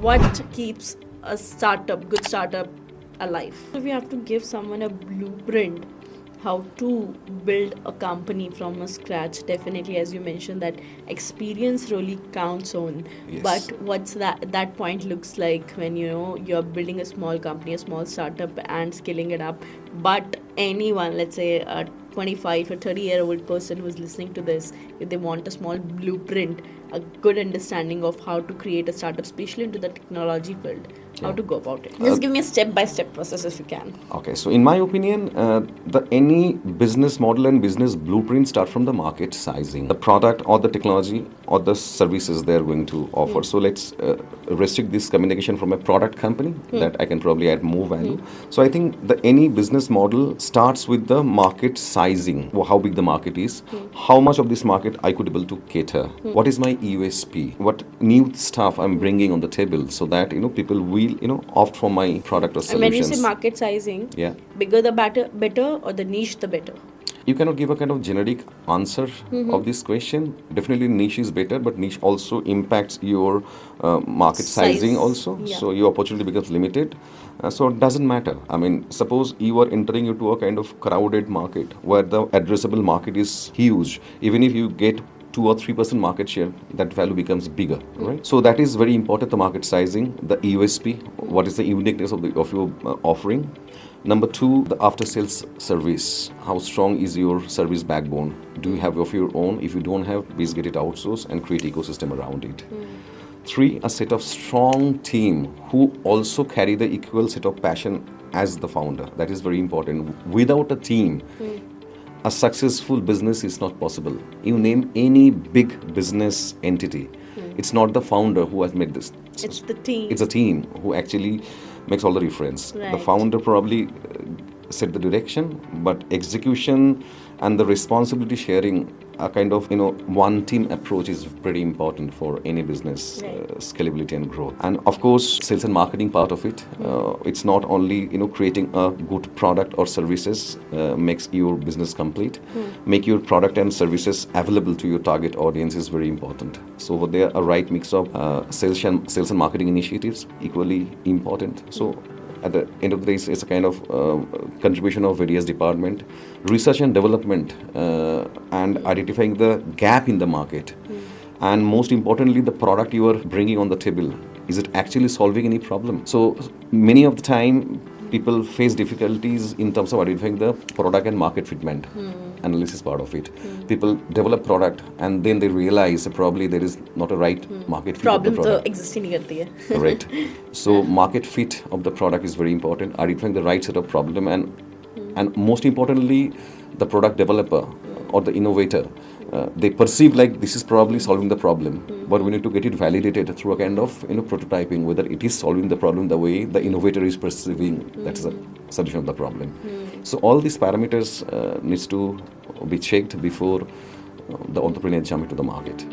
What keeps a startup, good startup, alive? So we have to give someone a blueprint how to build a company from a scratch. Definitely, as you mentioned, that experience really counts on. Yes. But what's that point looks like when you're building a small company, a small startup, and scaling it up. But anyone, let's say a 25 or 30-year-old person who's listening to this, if they want a small blueprint, a good understanding of how to create a startup, especially into the technology field, how to go about it. Just give me a step-by-step process if you can. Okay, so in my opinion, any business model and business blueprint start from the market sizing, the product or the technology or the services they are going to offer. So let's restrict this communication from a product company that I can probably add more value. So I think any business model starts with the market sizing, how big the market is, how much of this market I could able to cater, what is my USP, what new stuff I'm bringing on the table, so that people will opt for my product or solutions. And when you say market sizing, Yeah. bigger the better, or the niche the better? You cannot give a kind of generic answer of this question. Definitely niche is better, but niche also impacts your market Size. sizing also. Yeah. So your opportunity becomes limited. So it doesn't matter. I mean, suppose you are entering into a kind of crowded market where the addressable market is huge. Even if you get 2 or 3% market share, that value becomes bigger, right? So that is very important, the market sizing, the USP, what is the uniqueness of your offering. Number 2, the after sales service. How strong is your service backbone? Do you have of your own? If you don't have, please get it outsourced and create ecosystem around it. 3, a set of strong team who also carry the equal set of passion as the founder. That is very important. Without a team, a successful business is not possible. You name any big business entity, it's not the founder who has made this. It's the team. It's a team who actually makes all the difference. Right. The founder probably set the direction, but execution and the responsibility sharing, a kind of one team approach is pretty important for any business. Right. Scalability and growth, and of course sales and marketing part of it. It's not only creating a good product or services makes your business complete. Make your product and services available to your target audience is very important. So there a right mix of sales and marketing initiatives equally important. So at the end of the day, it's a kind of contribution of various department, research and development, and identifying the gap in the market. And most importantly, the product you are bringing on the table, is it actually solving any problem? So many of the time, people face difficulties in terms of identifying the product and market fitment. Analysis part of it. People develop product and then they realize that probably there is not a right market fit of the Problem product. तो exist ही नहीं करती है. Correct. So market fit of the product is very important. Identifying the right set of problem, and most importantly, the product developer or the innovator, they perceive like this is probably solving the problem, but we need to get it validated through a kind of prototyping, whether it is solving the problem the way the innovator is perceiving that's the solution of the problem. So all these parameters needs to be checked before the entrepreneur jump into the market.